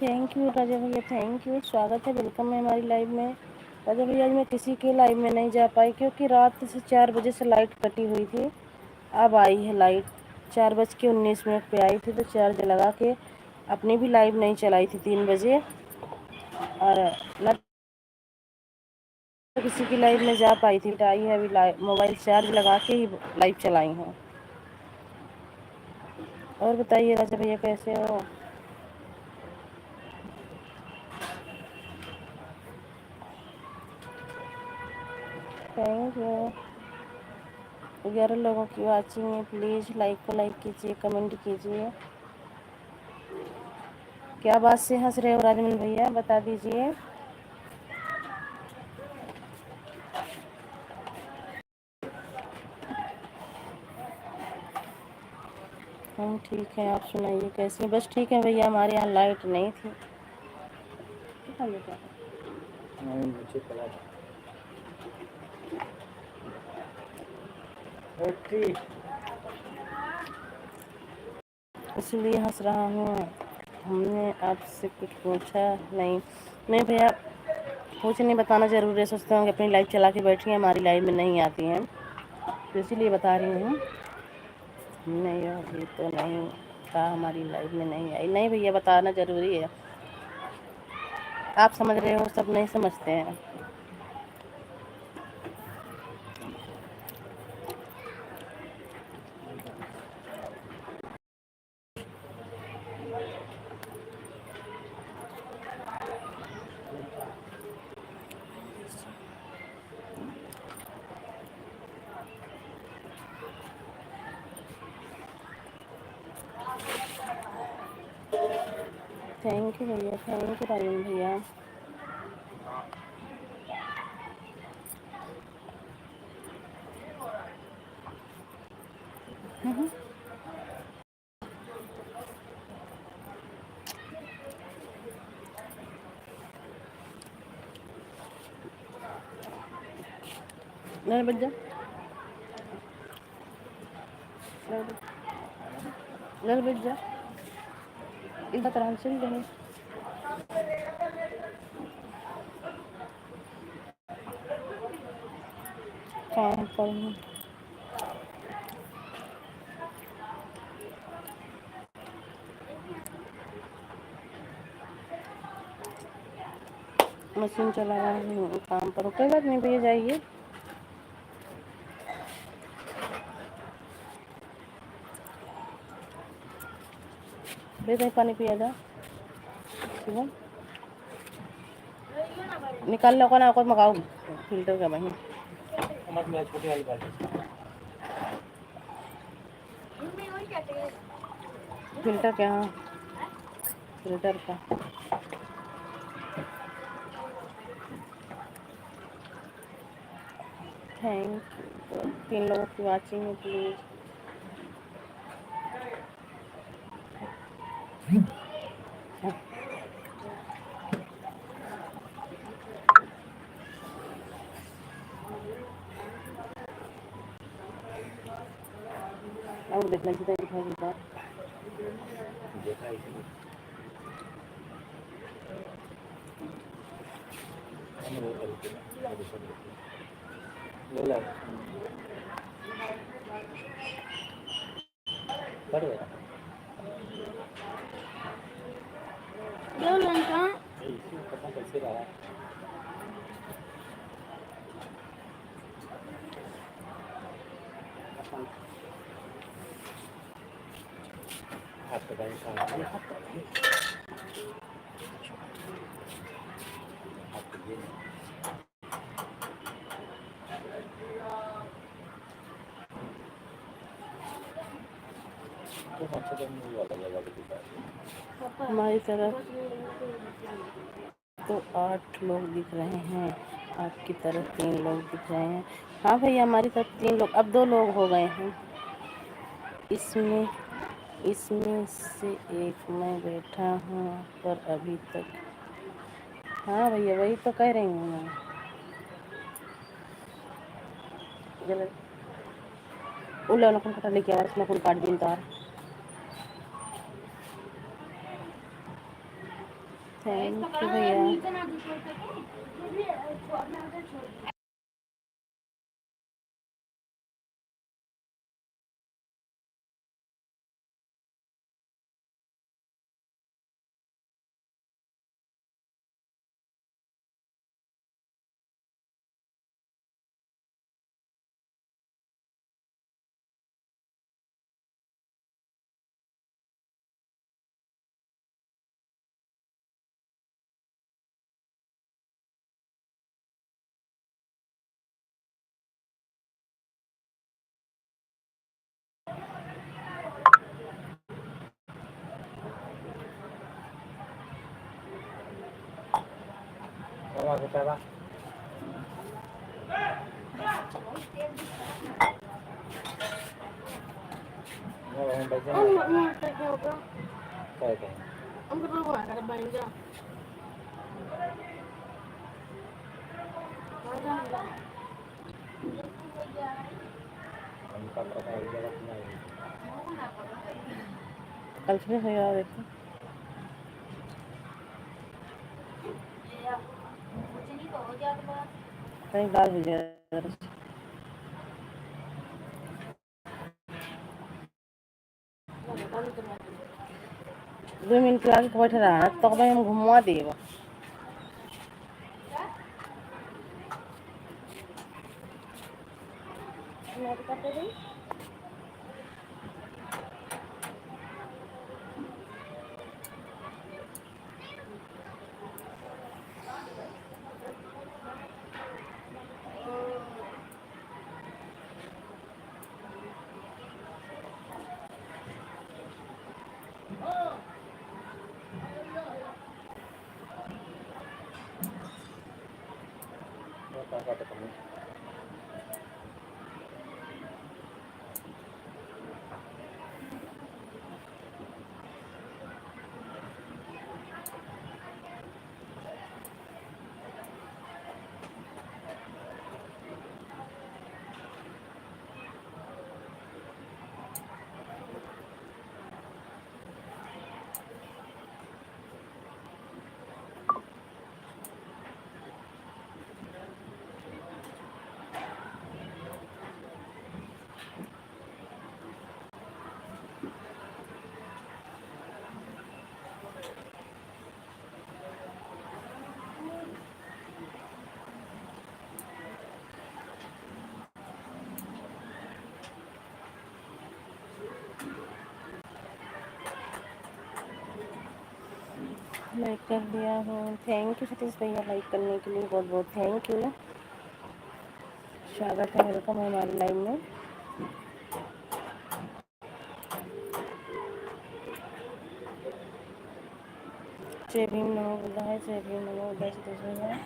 Thank you राजा भैया, thank you, स्वागत है, वेलकम है हमारी लाइव में। राजा भैया आज मैं किसी के लाइव में नहीं जा पाई क्योंकि रात से 4 बजे से लाइट कटी हुई थी। अब आई है लाइट, 4:19 पे आई थी, तो चार्ज लगा के अपनी भी लाइव नहीं चलाई थी 3 बजे, और न किसी की लाइव में जा पाई थी। आई है अभी मोबाइल चार्ज लगा के ही लाइव चलाई हूँ। और बताइए राजा भैया कैसे हो? Thank you. 11 लोगों की वाचिंग है, प्लीज़ लाइक को लाइक कीजिए, कमेंट कीजिए। क्या बात से हंस रहे हो राजमन भैया, बता दीजिए। हम ठीक हैं, आप सुनाइए कैसे? बस ठीक है भैया, हमारे यहाँ लाइट नहीं थी। इसलिए हंस रहा हूँ। हमने आपसे कुछ पूछा नहीं? नहीं भैया, कुछ नहीं बताना ज़रूरी है। सोचते हैं कि अपनी लाइव चला के बैठी हैं, हमारी लाइव में नहीं आती हैं, तो इसीलिए बता रही हूँ। नहीं अभी तो नहीं था, हमारी लाइव में नहीं आई। नहीं भैया, बताना ज़रूरी है। आप समझ रहे हो, सब नहीं समझते हैं। थैंक यू भैया, थैंक यू राजन भैया। नहीं बच्चा, घर बैठ जा इनका तरह से नहीं काम पर मशीन चला रहा हूँ काम पर कोई बात नहीं भैया जाइए भैया पानी पिया जा निकाल लो ना कोई मंगाओ फिल्टर का वहीं फिल्टर क्या फिल्टर का थैंक यू 3 लोगों की वाचिंग है प्लीज़ और देखना कितना दिखाई देता है हमारी तरफ तो 8 लोग दिख रहे हैं आपकी तरफ 3 लोग दिख रहे हैं हाँ भैया हमारी तरफ 3 लोग अब 2 लोग हो गए हैं इसमें से एक मैं बैठा हूँ पर अभी तक हाँ भैया वही तो कह रही हूँ मैं उल्ला नकुन कटा लेके आ नकुन काट दिन तार थैंक यू भैया कल से भैया देखो कहीं डाल दीजिए 2 मिनट लागे बैठे रहा तो भाई हम घुमा देगा लाइक कर दिया हूँ। थैंक यू सतीश भैया, लाइक करने के लिए बहुत बहुत थैंक यू। स्वागत है, वेलकम है हमारी लाइव में। जय भीम नमो बुद्धाय, जय भीम नमो बुद्धाय सतीश भैया।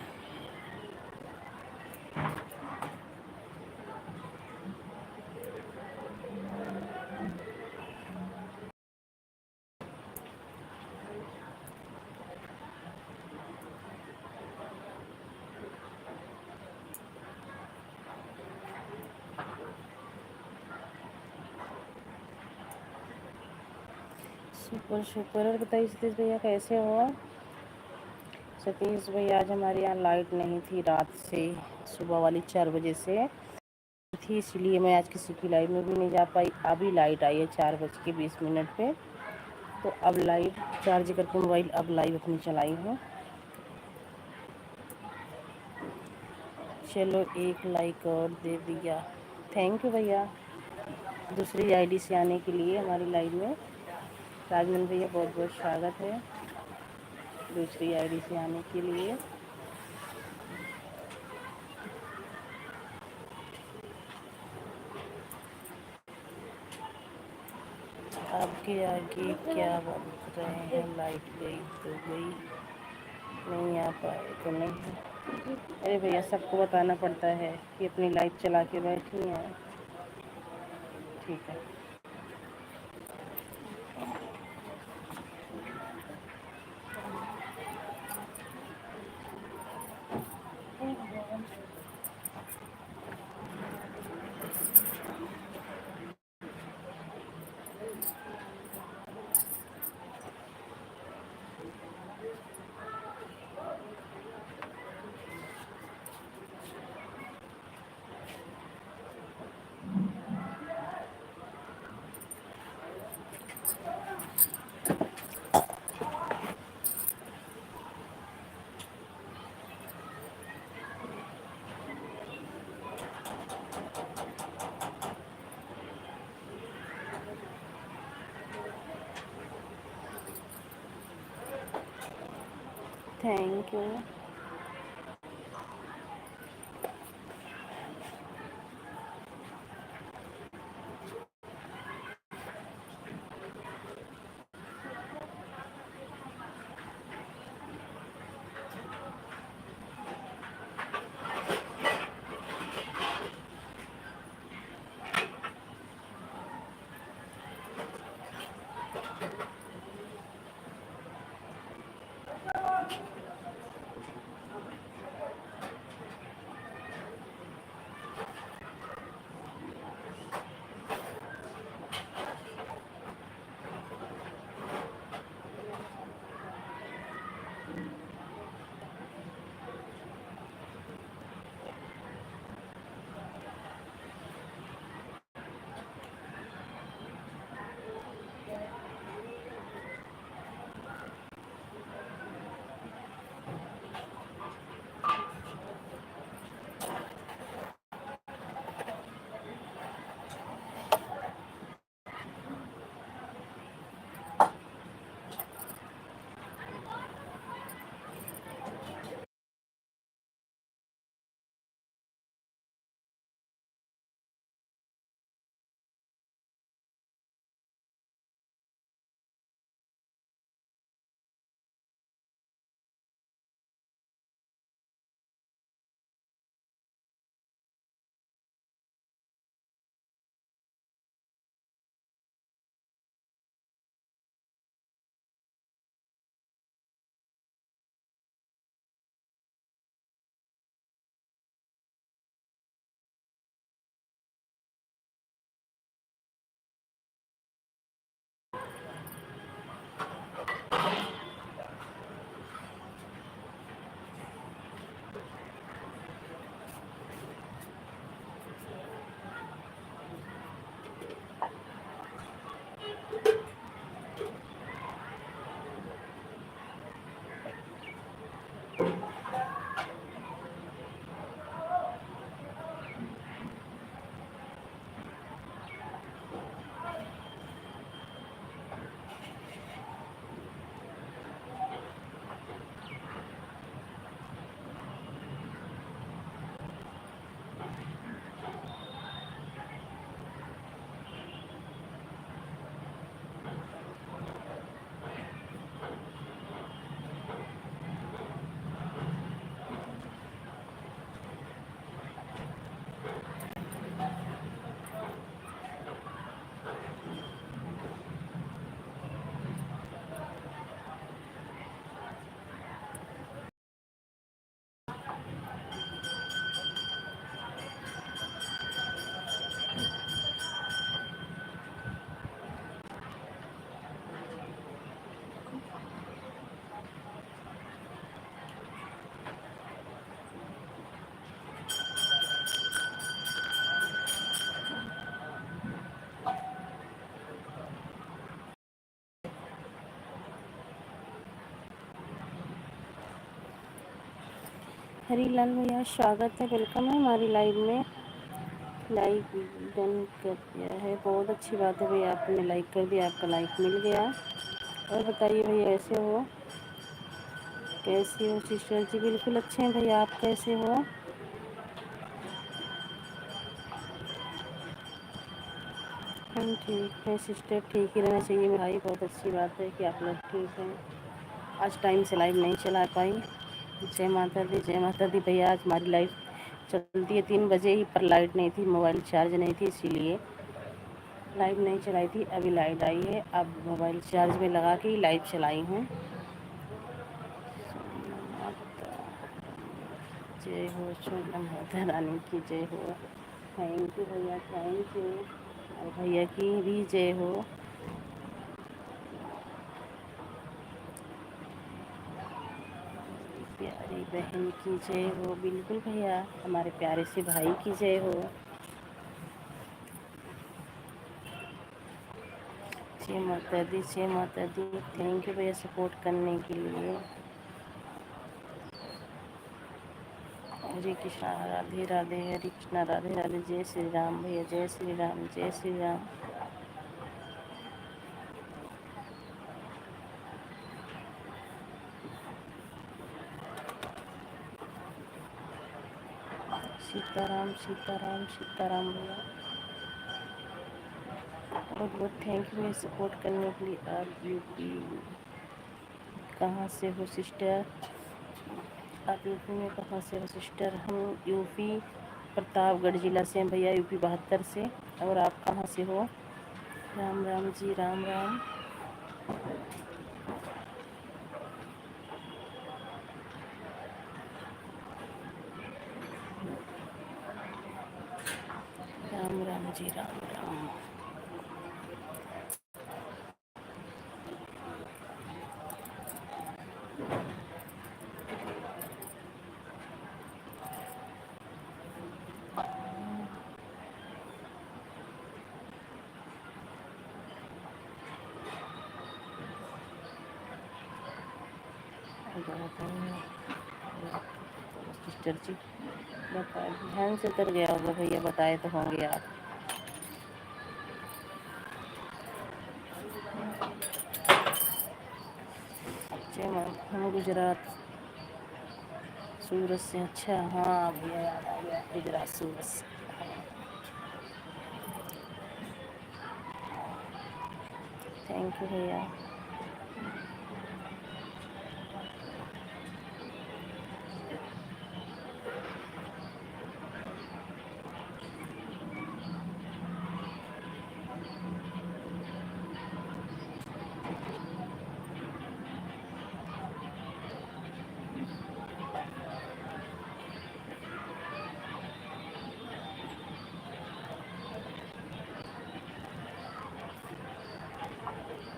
Super super. और बताइए सतीश भैया कैसे हो आप? सतीश भैया आज हमारे यहाँ लाइट नहीं थी रात से, सुबह वाली 4 बजे से थी, इसलिए मैं आज किसी की लाइव में भी नहीं जा पाई। अभी लाइट आई है 4:20 पे, तो अब लाइट चार्ज करके मोबाइल अब लाइव अपनी चलाई हूँ। चलो एक लाइक और दे दिया, थैंक यू भैया दूसरी आईडी से आने के लिए हमारी लाइव में। राजमन भैया बहुत बहुत स्वागत है दूसरी आईडी से आने के लिए। आपके आगे क्या बोल रहे हैं, लाइट गई तो गई, नहीं आ पाए तो नहीं। अरे भैया सबको बताना पड़ता है कि अपनी लाइट चला के बैठी हैं। ठीक है, थैंक यू। हरीलाल भैया स्वागत है, वेलकम है हमारी लाइव में। लाइक डन कर दिया है, बहुत अच्छी बात है भैया, आपने लाइक कर दिया, आपका लाइक मिल गया। और बताइए भैया कैसे हो, कैसी हो सिस्टर जी? बिल्कुल अच्छे हैं भैया, आप कैसे हो? हम ठीक हैं सिस्टर, ठीक ही रहना चाहिए भाई, बहुत अच्छी बात है कि आप लोग ठीक हैं। आज टाइम से लाइव नहीं चला पाई। जय माता दी, जय माता दी भैया। आज हमारी लाइव चलती है 3 बजे ही, पर लाइट नहीं थी, मोबाइल चार्ज नहीं थी, इसीलिए लाइव नहीं चलाई थी। अभी लाइट आई है, अब मोबाइल चार्ज में लगा के ही लाइव चलाई हूँ। जय हो सोनम माता रानी की जय हो। थैंक यू भैया, थैंक यू। और भैया की भी जय हो। प्यारी बहन की जय हो। बिल्कुल भैया, हमारे प्यारे से भाई की जय हो। जय माता दी, जय माता दी। थैंक यू भैया सपोर्ट करने के लिए। हरे कृष्णा, राधे राधे, हरे कृष्णा, राधे राधे। जय श्री राम भैया, जय श्री राम, जय श्री राम। सीताराम सीताराम सीताराम भैया। बहुत बहुत थैंक यू सपोर्ट करने के लिए। आप यूपी कहाँ से हो सिस्टर? आप यूपी में कहाँ से हो सिस्टर? हम यूपी प्रतापगढ़ जिला से हैं भैया, यूपी 72 से। और आप कहाँ से हो? राम राम जी, राम राम। राम राम जी, राम राम। सिस्टर जी बताए, ध्यान से उतर गया होगा भैया, बताए तो होंगे आप। जय मां। हम गुजरात, सूरत से। अच्छा हाँ भैया, याद आ गया, गुजरात सूरत से। थैंक यू भैया।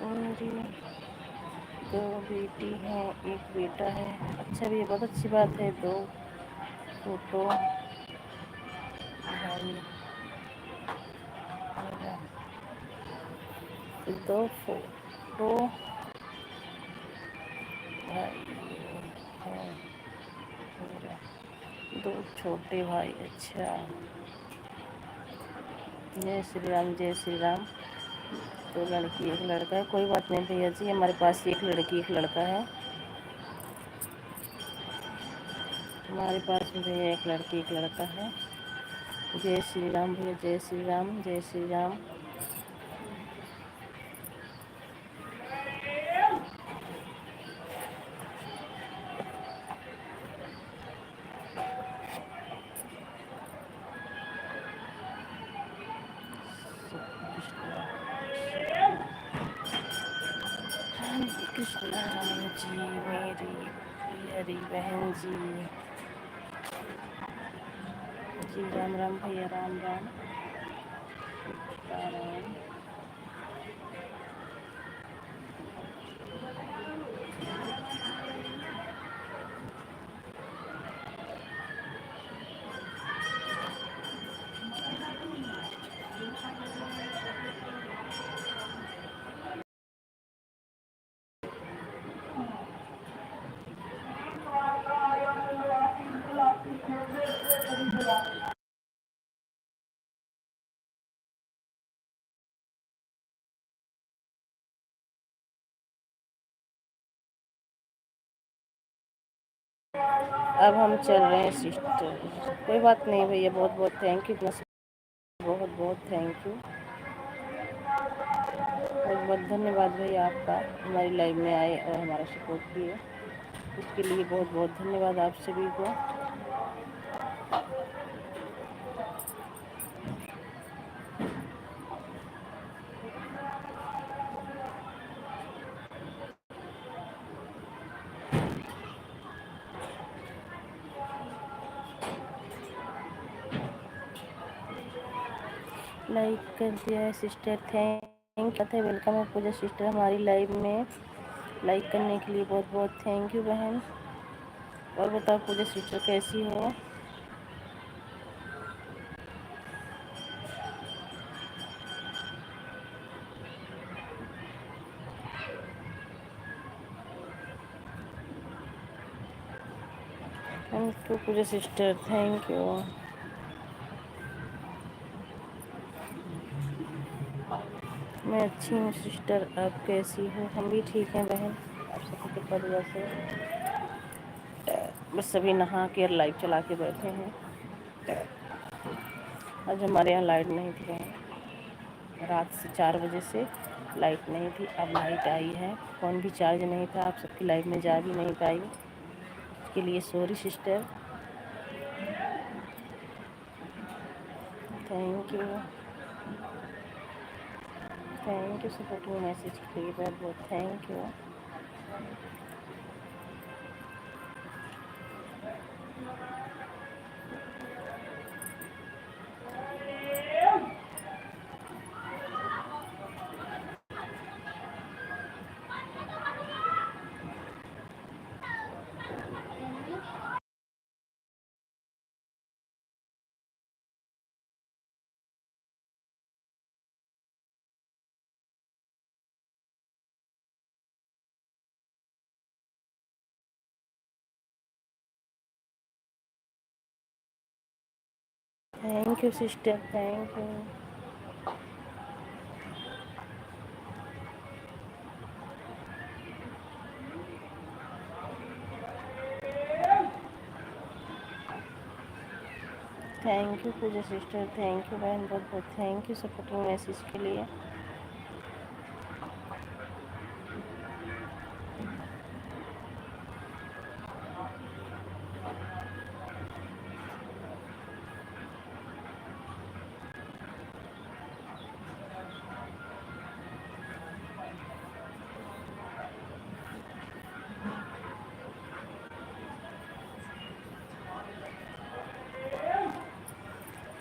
मेरी 2 बेटी हैं, 1 बेटा है। अच्छा भैया, बहुत अच्छी बात है। 2 फोटो भाई, 2 फोटो भाई है मेरा, 2 छोटे भाई। अच्छा, जय श्री राम, जय श्री राम। 2 लड़की 1 लड़का है। कोई बात नहीं भैया जी, हमारे पास 1 लड़की 1 लड़का है। हमारे पास भी भैया 1 लड़की 1 लड़का है। जय श्री राम भैया, जय श्री राम, जय श्री राम। कृष्ण राम जी, मेरी प्यारी बहन जी। जी राम राम भैया, राम राम, राम। अब हम चल रहे हैं सिस्टर। कोई बात नहीं भैया, बहुत बहुत थैंक यू, बहुत बहुत थैंक यू, बहुत बहुत धन्यवाद भैया आपका, हमारी लाइव में आए और हमारा सपोर्ट किए, इसके लिए बहुत बहुत धन्यवाद आप सभी को। लाइक कर दिया है सिस्टर, थैंक यू, वेलकम है पूजा सिस्टर हमारी लाइव में, लाइक करने के लिए बहुत बहुत थैंक यू बहन। और बताओ पूजा सिस्टर कैसी हो? Thank you Puja sister, thank you. मैं अच्छी हूँ सिस्टर, आप कैसी हो? हम भी ठीक हैं बहन, आप सभी के परिवार से। बस सभी नहा के और लाइट चला के बैठे हैं। आज हमारे यहाँ लाइट नहीं थी बहन, रात से 4 बजे से लाइट नहीं थी, अब लाइट आई है। फ़ोन भी चार्ज नहीं था, आप सबकी लाइव में जा भी नहीं पाई, इसके लिए sorry sister. Thank you, thank you supporting message के लिए बहुत बहुत thank you. Thank you sister, thank you. Thank you Puja sister, thank you बहन, बहुत बहुत थैंक यू सपोर्टिंग मैसेज के लिए।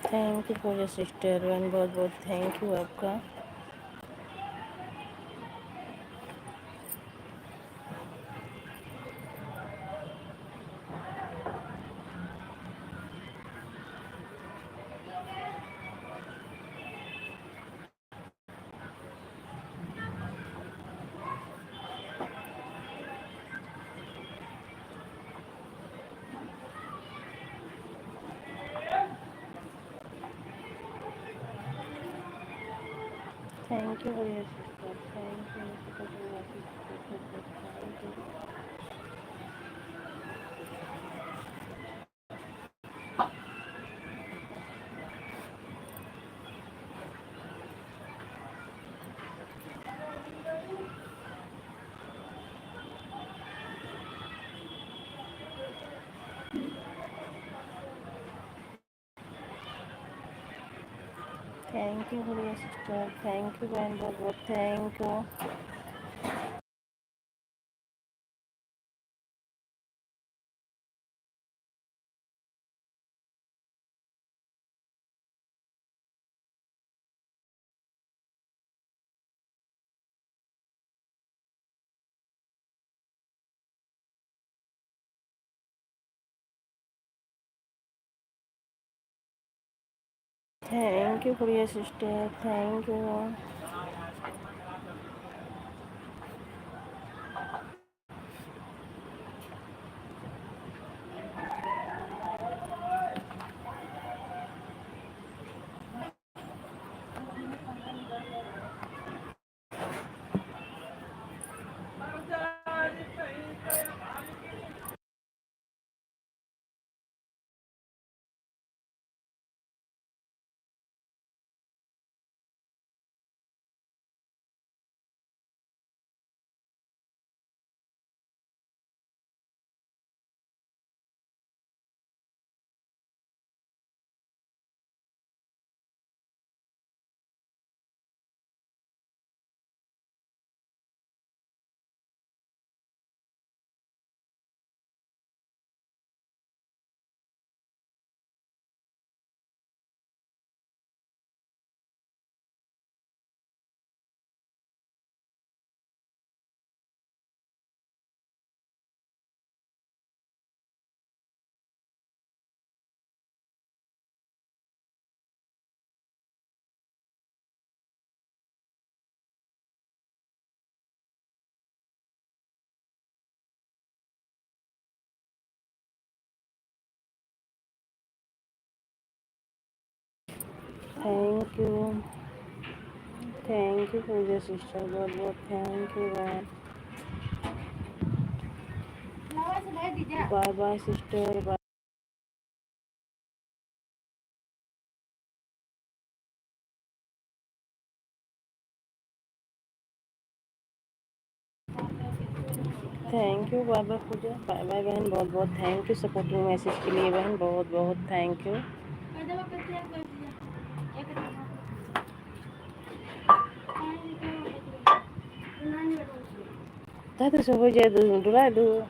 थैंक यू पूजा सिस्टर बहन, बहुत बहुत थैंक यू आपका। Thank you Puja sister, thank you supporting message के लिए, बहुत बहुत thank you. Thank you Gudiya sister, thank you बहन, बहुत बहुत thank you. Thank you Gudiya sister, thank you. Thank you Puja sister, बहुत बहुत thank you ma'am. Bye bye sister, bye. Thank you, bye bye Puja, bye bye बहन, बहुत बहुत थैंक यू सपोर्टिंग मैसेज के लिए बहन, बहुत बहुत थैंक यू। दादा सब हो जाए दूर डुला दूर।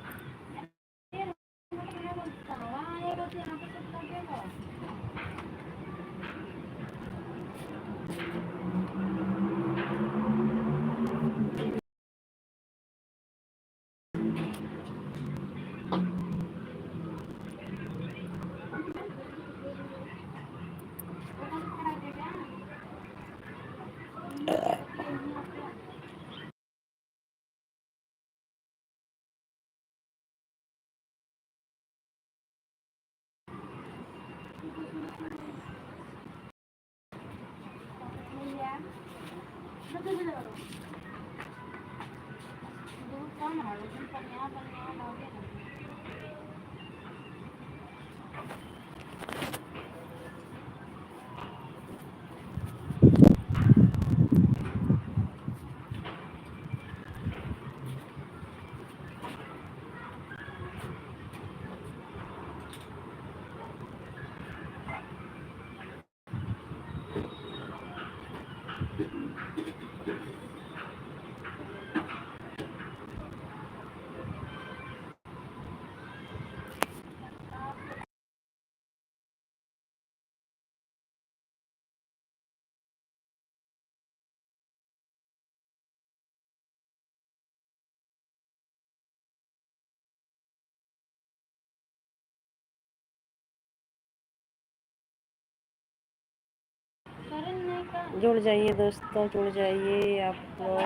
जुड़ जाइए दोस्तों, जुड़ जाइए आप लोग,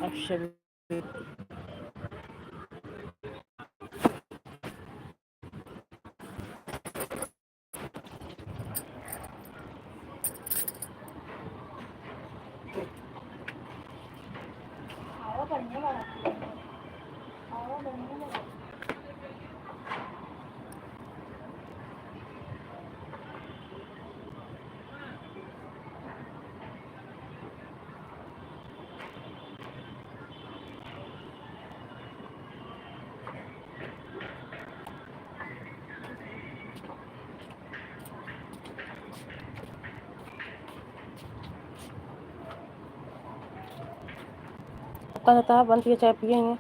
आप सभी। पता बंद किया, चाय पियेंगे।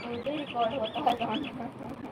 रिकॉर्ड होता है गाना।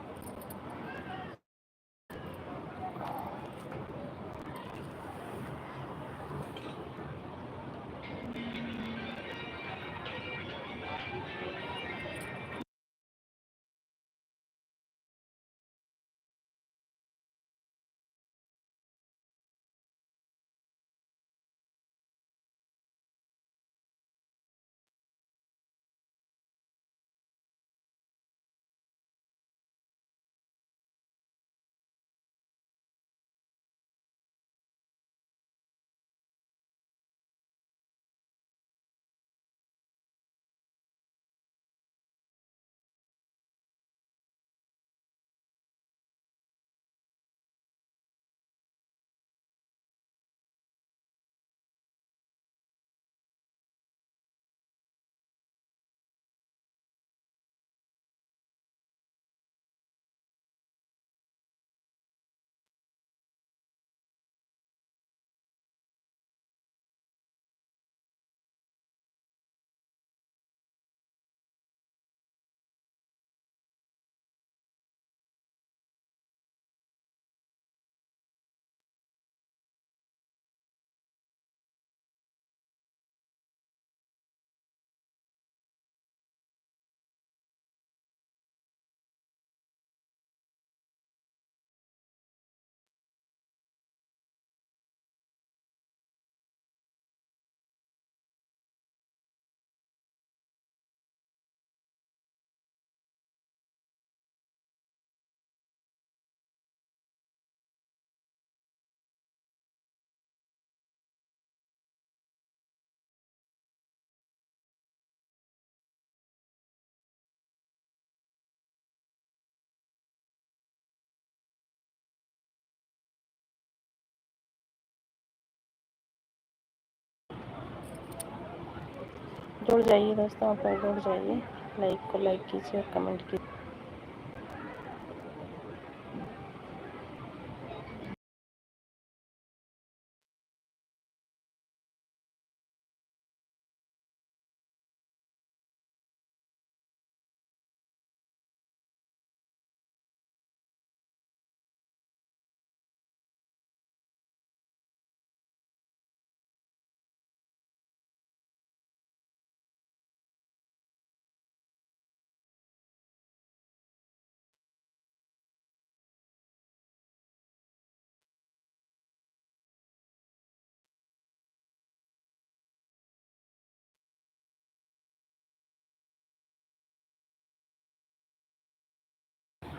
जुड़ जाइए दोस्तों, आप लोग जुड़ जाइए, लाइक को लाइक कीजिए और कमेंट कीजिए।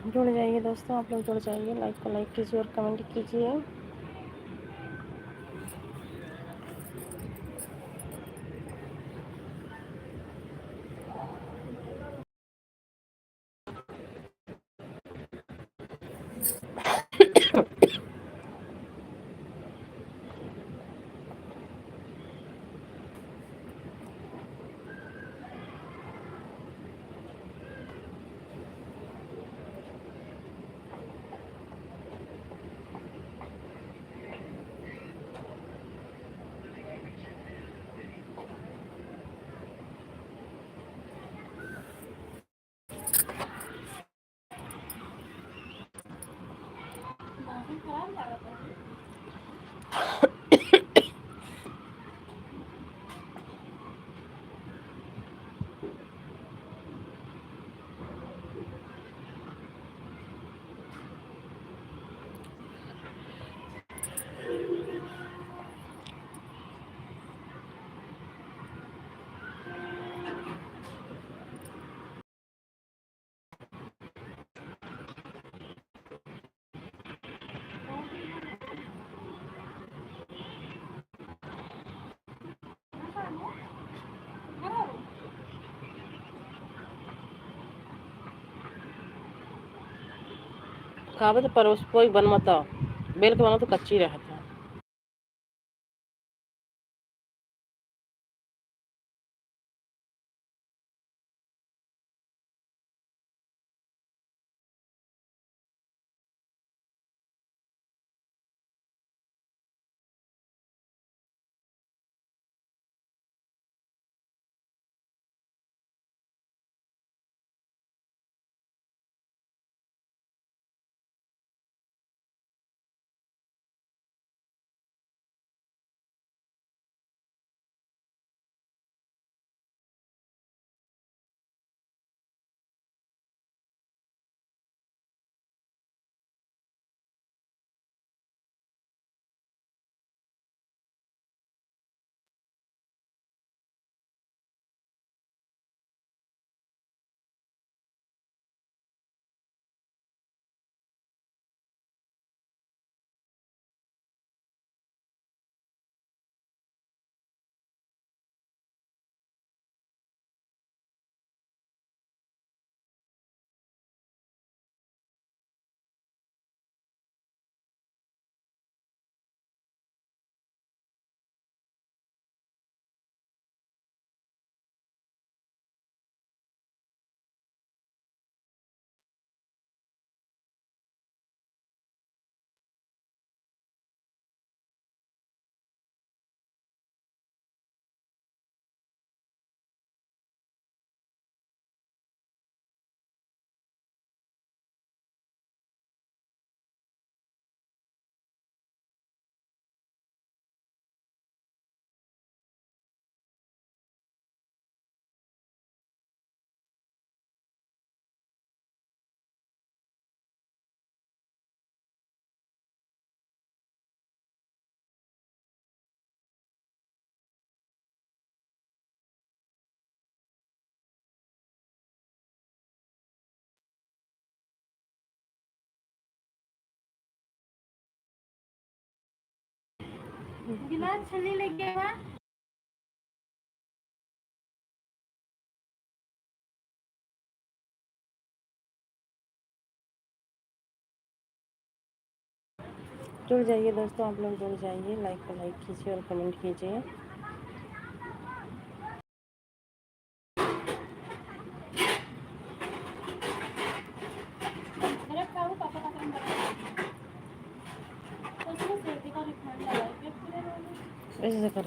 जुड़ जाइए दोस्तों, आप लोग जुड़ जाइए, लाइक को लाइक कीजिए और कमेंट कीजिए। कहावत परोस कोई बन मत, बेल के बनो तो कच्ची रहता। गिलास छन्नी लेके आ। जुड़ जाइए दोस्तों, आप लोग जुड़ जाइए, लाइक को लाइक कीजिए और कमेंट कीजिए। ऐसे से कर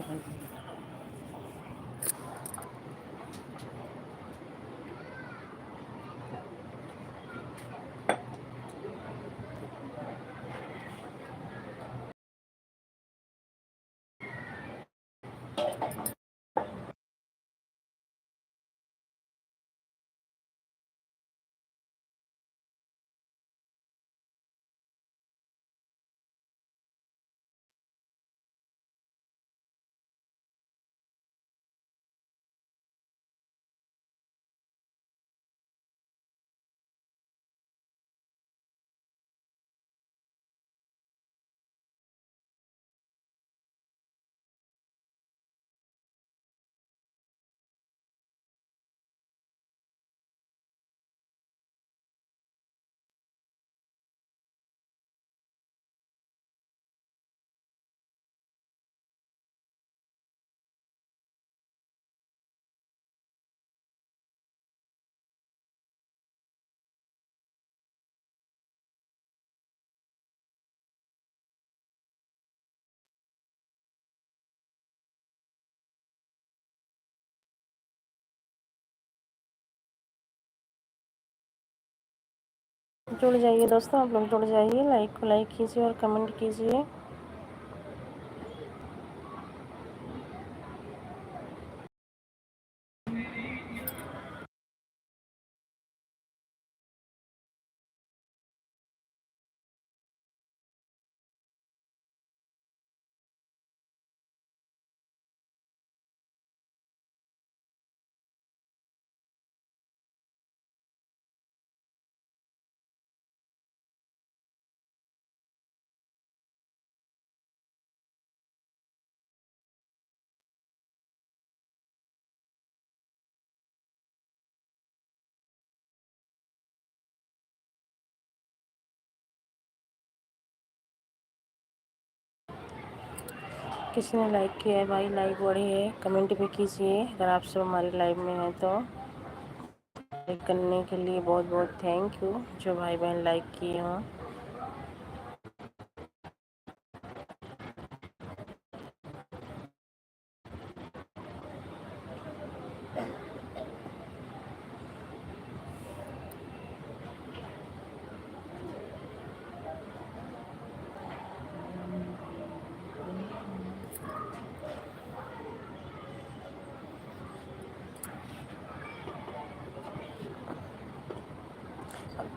जुड़ जाइए दोस्तों, आप लोग जुड़ जाइए, लाइक को लाइक कीजिए और कमेंट कीजिए। किसी ने लाइक किया है भाई, लाइक बढ़ी है, कमेंट भी कीजिए अगर आप सब हमारी लाइव में हैं तो। लाइक करने के लिए बहुत बहुत थैंक यू, जो भाई बहन लाइक किए हों।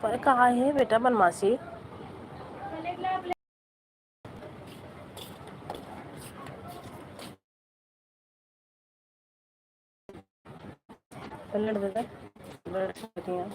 पर कहाँ है बेटा बनवासी? पलट देता, पलट देती हैं।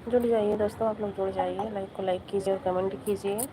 जुड़ जाइए दोस्तों, आप लोग जुड़ जाइए, लाइक को लाइक कीजिए और कमेंट कीजिए।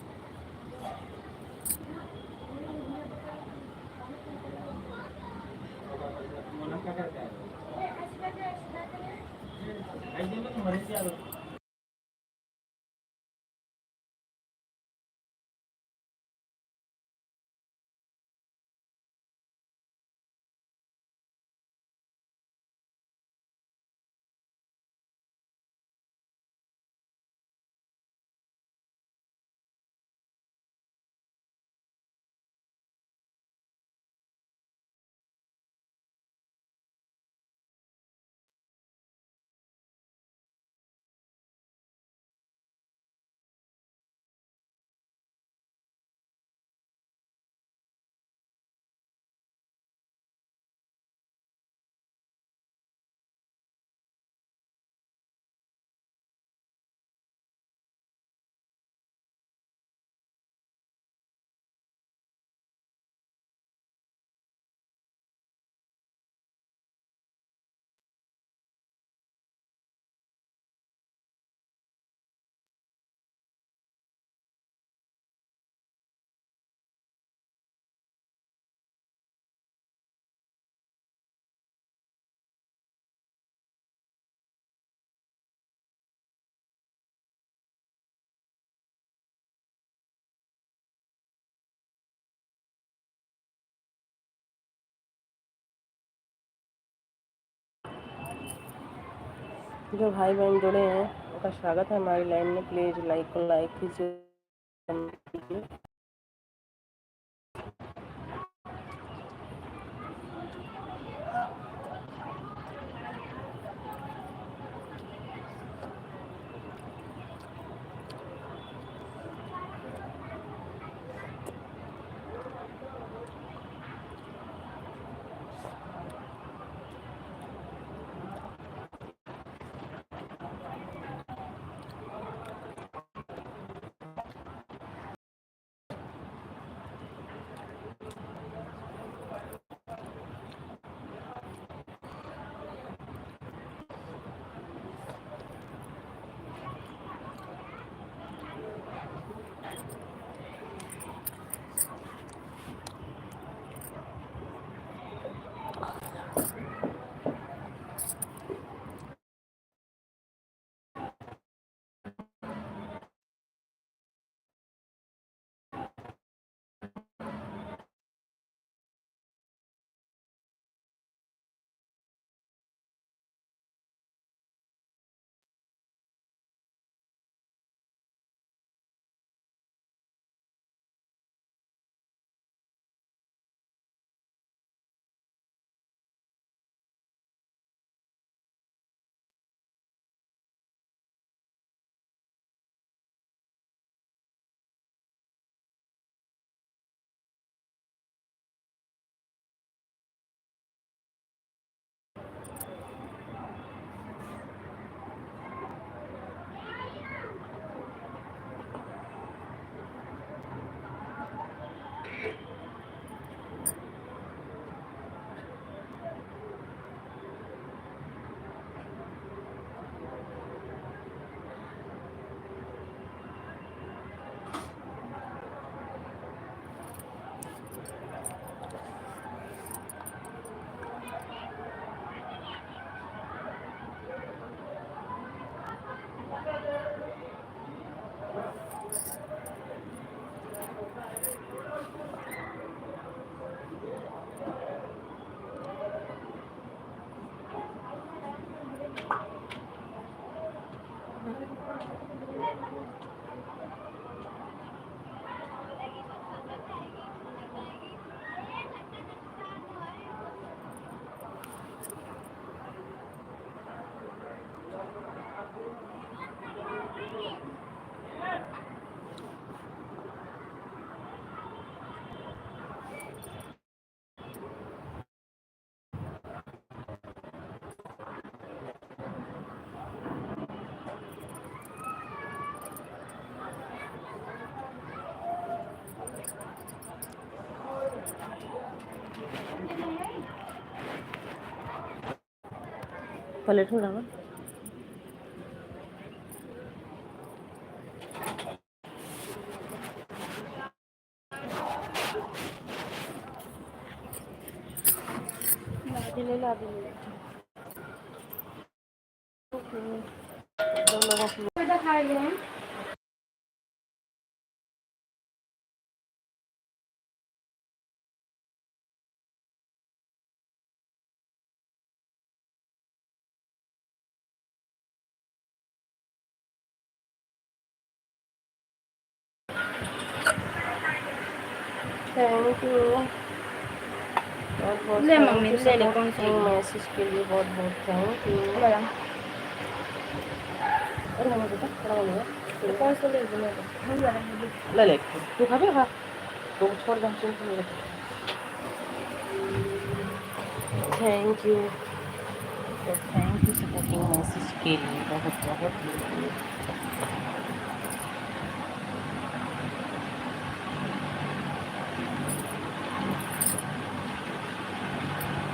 जो भाई बहन जुड़े हैं उनका स्वागत है हमारी लाइन में। प्लीज़ लाइक को लाइक कीजिए। पलट हो रहा ले ला दी दो लोगों की थैंक यू बहुत बहुत ले मम्मी ले ले कौन सी मैसेज के लिए बहुत बहुत थैंक यू। बड़ा अरे मम्मी बेटा थोड़ा बोलो तो कौन सा ले दूँ ले ले तू खा भी खा तो छोड़ दे सुन सुन थैंक यू सपोर्टिंग मैसेज के लिए बहुत बहुत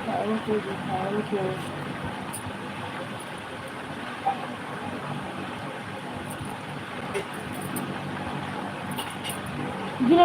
थैंक यू जी थैंक यू। गिरा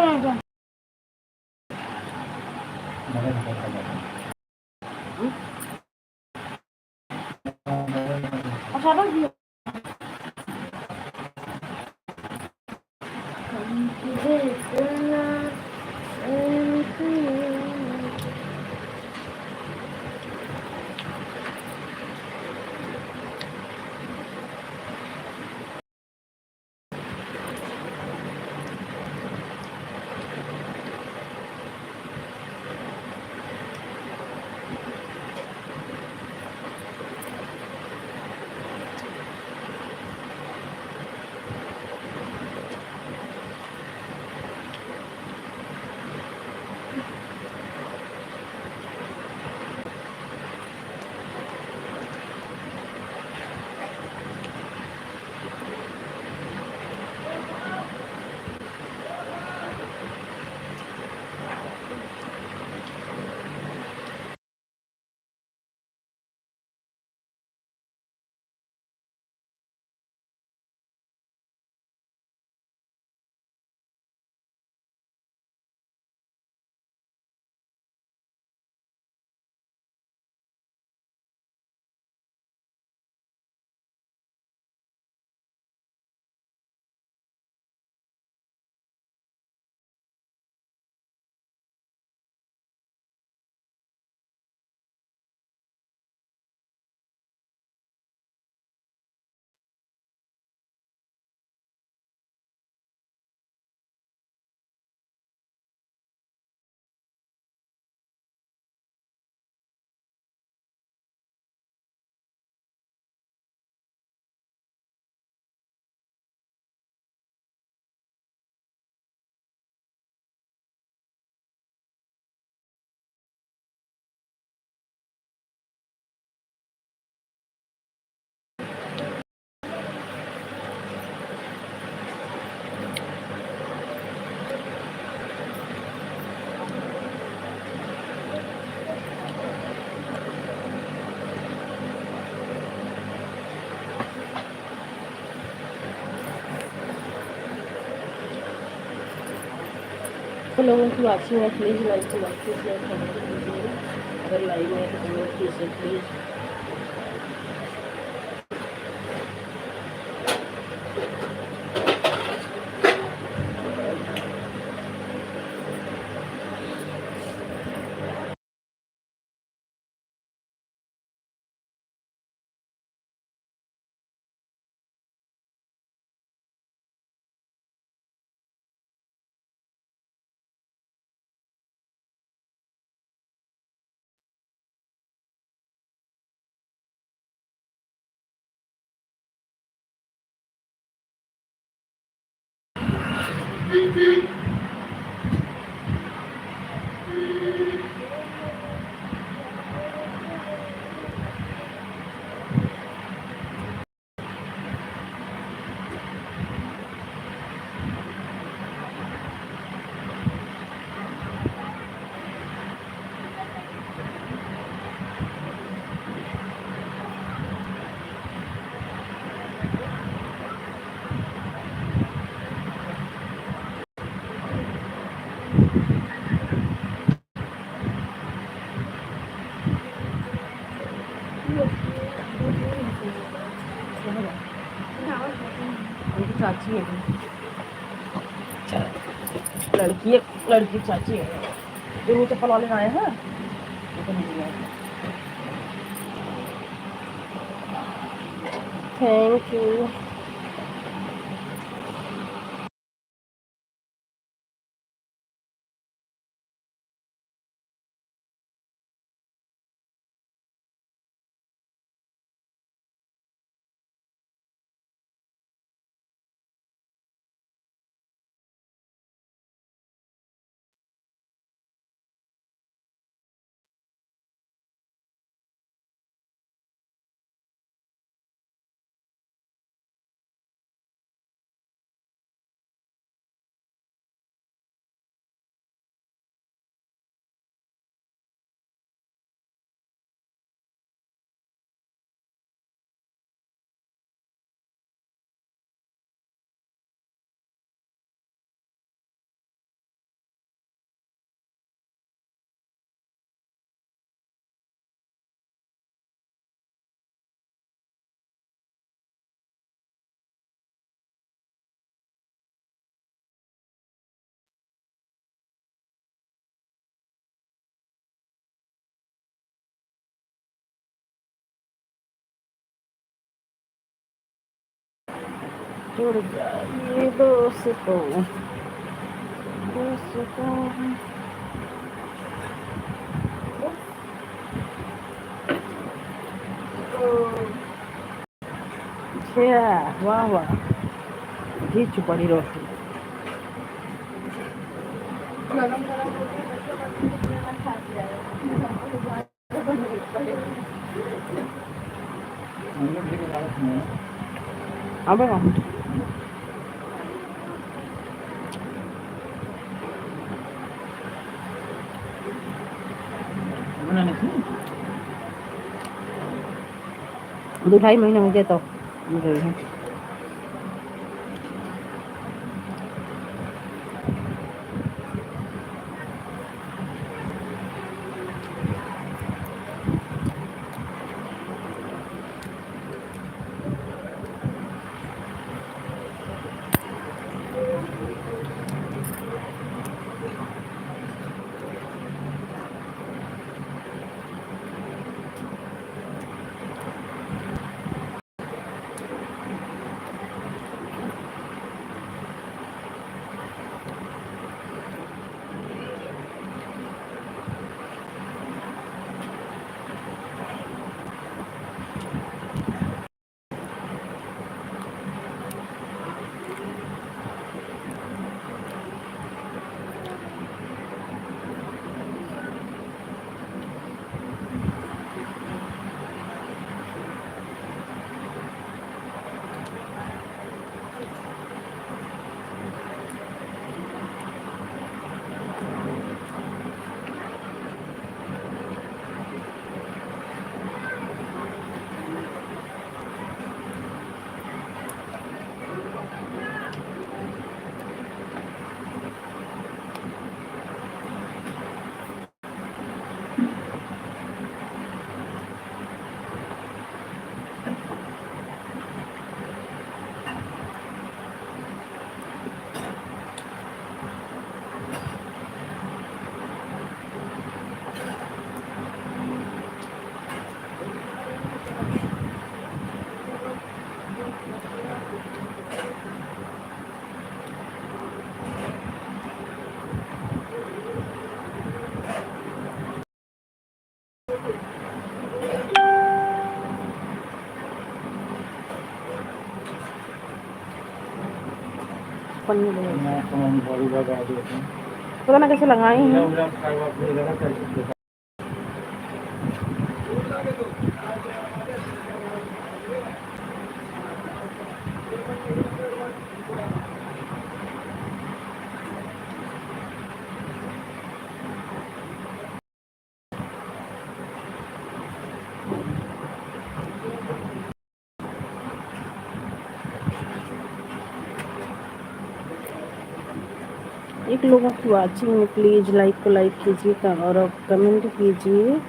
तो लोगों की वाचिंग है please like to like share comment कीजिए अगर लाइव में तो कमेंट कीजिए प्लीज़। चाची है, लड़की है, लड़की चाची है। जो नीचे चप्पल वाले आए हैं थैंक यू। जुड़ जाइए दोस्तों, दोस्तों। वाह वाह, घी पड़ी रोटी। अब दो ढाई महीने हो गए तो पता ना कैसे लगाई हैं। एक लोगों की वाचिंग में प्लीज लाइक को लाइक कीजिए और कमेंट कीजिए।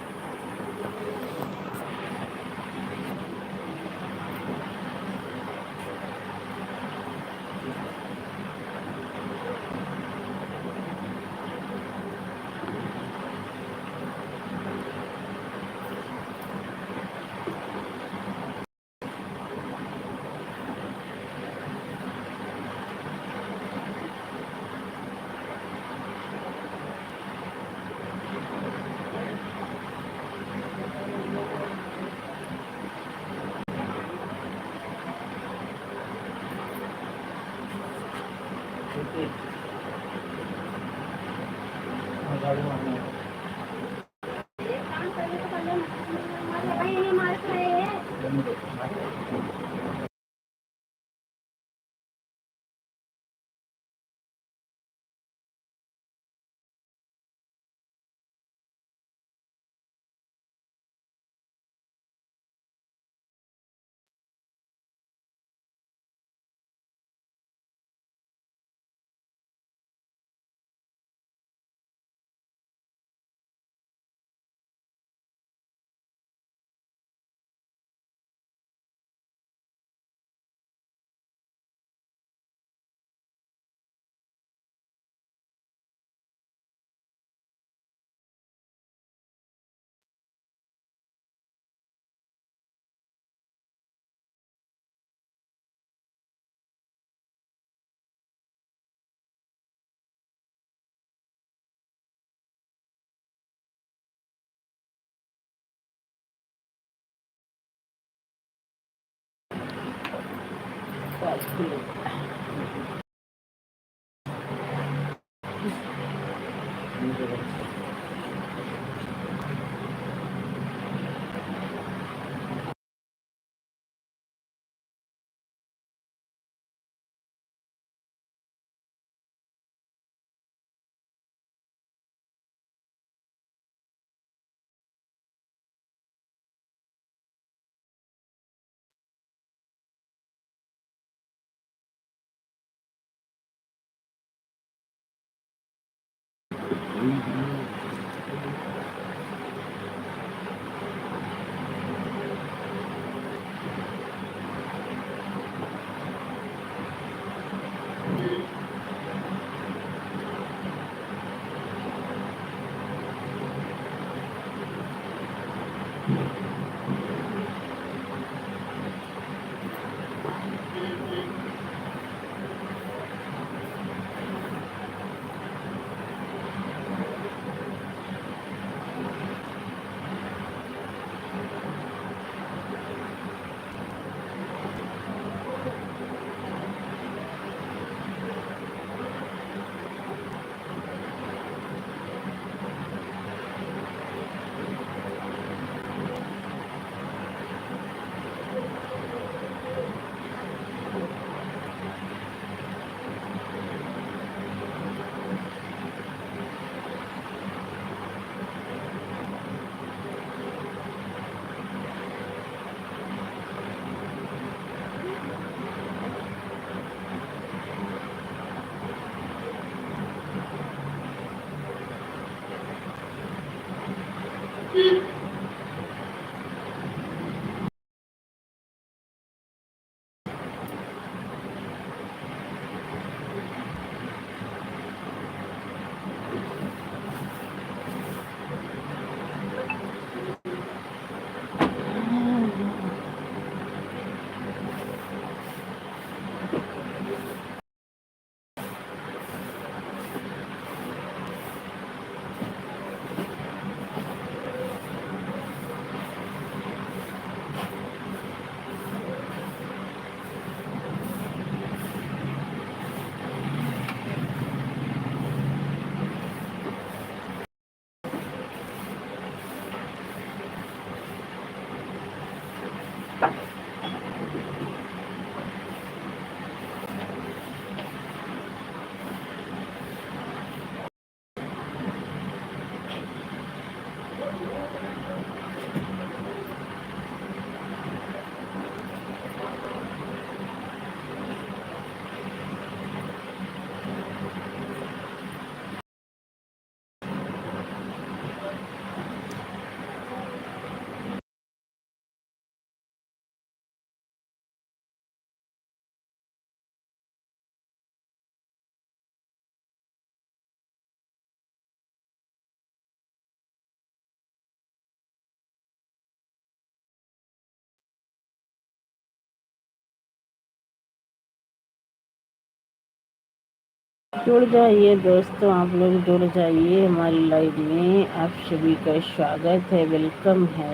जुड़ जाइए दोस्तों, आप लोग जुड़ जाइए हमारी लाइव में। आप सभी का स्वागत है, वेलकम है।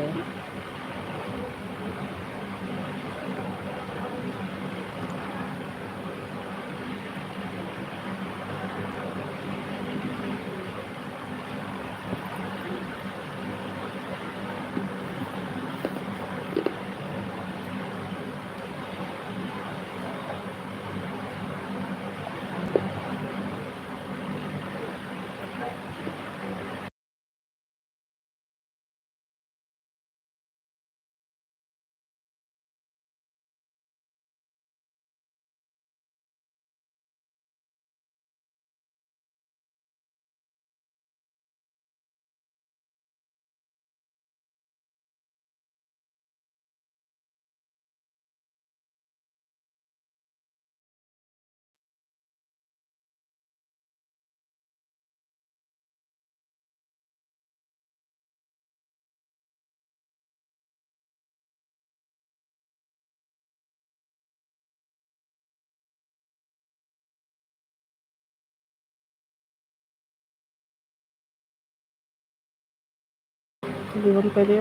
चलिए हम पहले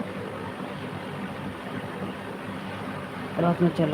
रात में चला